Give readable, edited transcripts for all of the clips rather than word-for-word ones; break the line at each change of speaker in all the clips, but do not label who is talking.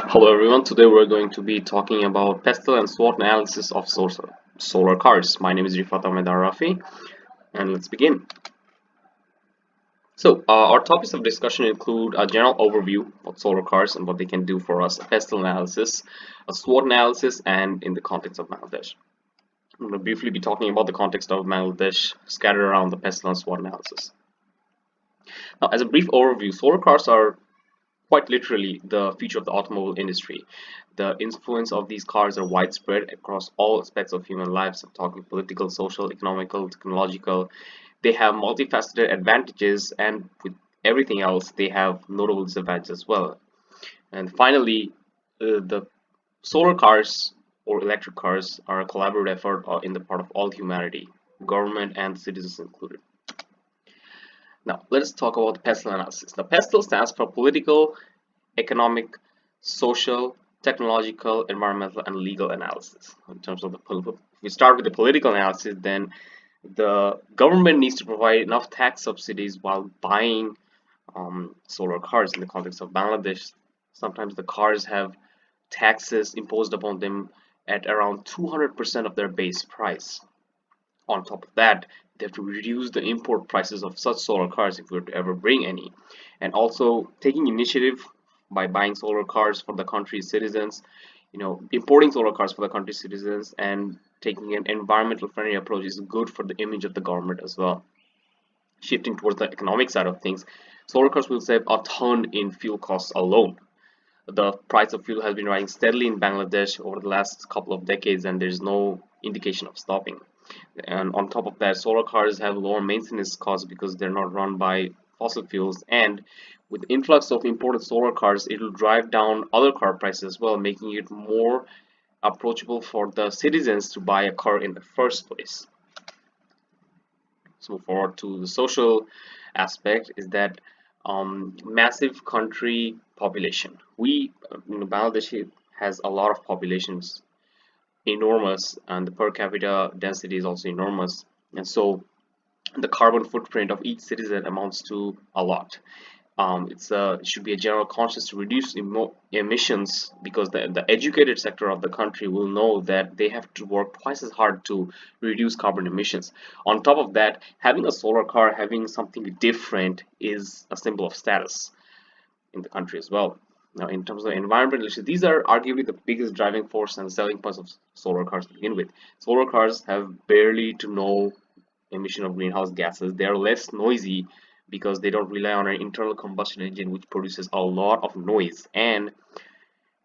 Hello everyone, today we're going to be talking about Pestel and Swot analysis of solar cars. My name is Rifat Ahmed Arafi and let's begin. Our topics of discussion include a general overview of solar cars and what they can do for us, a Pestel analysis, a Swot analysis, and in the context of Bangladesh. I'm going to briefly be talking about the context of Bangladesh scattered around the Pestel and Swot analysis. Now, as a brief overview, solar cars are quite literally the future of the automobile industry. The influence of these cars are widespread across all aspects of human lives. I'm talking political, social, economical, technological. They have multifaceted advantages, and with everything else, they have notable disadvantages as well. And finally, the solar cars or electric cars are a collaborative effort in the part of all humanity, government and citizens included. Now, let us talk about the PESTEL analysis. The PESTEL stands for Political, Economic, Social, Technological, Environmental, and Legal Analysis. In terms of if we start with the political analysis, then the government needs to provide enough tax subsidies while buying solar cars. In the context of Bangladesh, sometimes the cars have taxes imposed upon them at around 200% of their base price. On top of that, they have to reduce the import prices of such solar cars if we were to ever bring any. And also taking initiative by buying solar cars for the country's citizens, importing solar cars for the country's citizens and taking an environmental friendly approach is good for the image of the government as well. Shifting towards the economic side of things, solar cars will save a ton in fuel costs alone. The price of fuel has been rising steadily in Bangladesh over the last couple of decades, and there's no indication of stopping. And on top of that, solar cars have lower maintenance costs because they're not run by fossil fuels. And with the influx of imported solar cars, it will drive down other car prices as well, making it more approachable for the citizens to buy a car in the first place. Let's move forward to the social aspect. Is that massive country population. Bangladesh has a lot of populations, enormous, and the per capita density is also enormous, and so the carbon footprint of each citizen amounts to a lot. It should be a general conscience to reduce emissions because the educated sector of the country will know that they have to work twice as hard to reduce carbon emissions. On top of that, having a solar car, having something different, is a symbol of status in the country as well. Now, in terms of environmental issues, these are arguably the biggest driving force and selling points of solar cars to begin with. Solar cars have barely to no emission of greenhouse gases. They are less noisy because they don't rely on an internal combustion engine which produces a lot of noise. And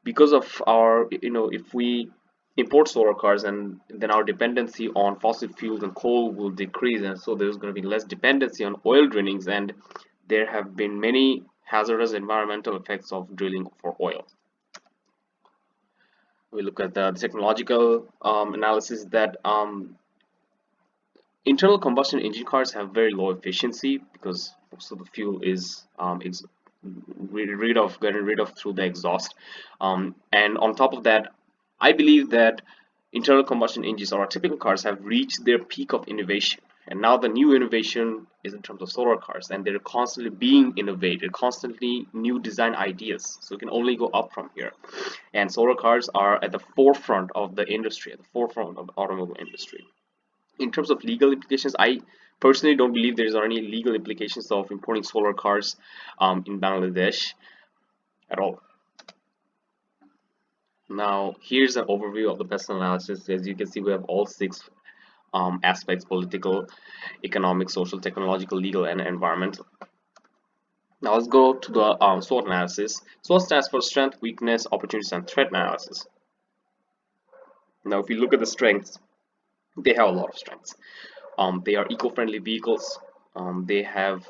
because of our, if we import solar cars, and then our dependency on fossil fuels and coal will decrease, and so there's going to be less dependency on oil drillings, and there have been many hazardous environmental effects of drilling for oil. We look at the technological analysis that internal combustion engine cars have very low efficiency because most of the fuel is getting rid of through the exhaust. And on top of that, I believe that internal combustion engines or typical cars have reached their peak of innovation. And now the new innovation is in terms of solar cars, and they're constantly being innovated, constantly new design ideas. So it can only go up from here. And solar cars are at the forefront of the industry, at the forefront of the automobile industry. In terms of legal implications, I personally don't believe there are any legal implications of importing solar cars in Bangladesh at all. Now, here's an overview of the Pestel analysis. As you can see, we have all six aspects: political, economic, social, technological, legal, and environmental. Now, let's go to the SWOT analysis. SWOT stands for strength, weakness, opportunities, and threat analysis. Now, if you look at the strengths, they have a lot of strengths. They are eco-friendly vehicles. They have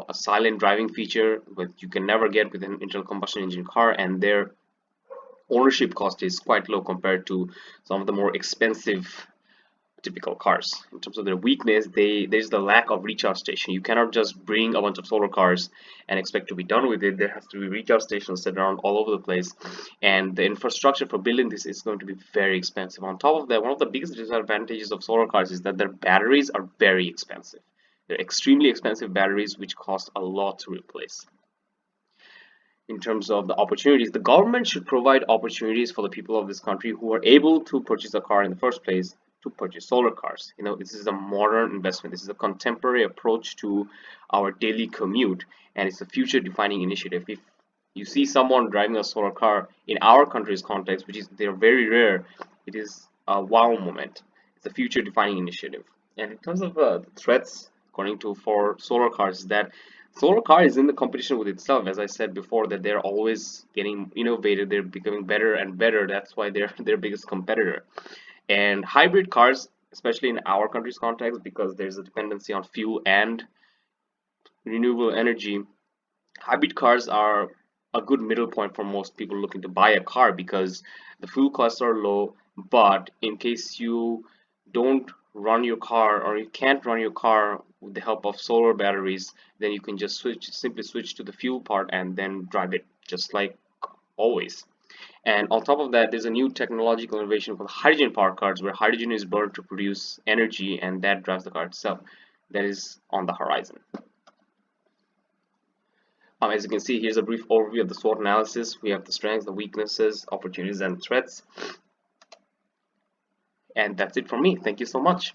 a silent driving feature that you can never get with an internal combustion engine car, and their ownership cost is quite low compared to some of the more expensive typical cars. In terms of their weakness, there's the lack of recharge station. You cannot just bring a bunch of solar cars and expect to be done with it. There has to be recharge stations set around all over the place, and the infrastructure for building this is going to be very expensive. On top of that, one of the biggest disadvantages of solar cars is that their batteries are very expensive. They're extremely expensive batteries which cost a lot to replace. in terms of the opportunities, the government should provide opportunities for the people of this country who are able to purchase a car in the first place to purchase solar cars. You know, this is a modern investment. This is a contemporary approach to our daily commute, and it's a future defining initiative. If you see someone driving a solar car in our country's context, which is they're very rare, it is a wow moment. It's a future defining initiative. And in terms of the threats, according to for solar cars, is that solar car is in the competition with itself. As I said before, that they're always getting innovated, they're becoming better and better. That's why they're their biggest competitor. And hybrid cars, especially in our country's context, because there's a dependency on fuel and renewable energy, hybrid cars are a good middle point for most people looking to buy a car because the fuel costs are low. But in case you don't run your car or you can't run your car with the help of solar batteries, then you can just simply switch to the fuel part and then drive it just like always. And on top of that, there's a new technological innovation called hydrogen powered cars, where hydrogen is burned to produce energy and that drives the car itself. That is on the horizon. As you can see, here's a brief overview of the SWOT analysis. We have the strengths, the weaknesses, opportunities, and threats. And that's it from me. Thank you so much.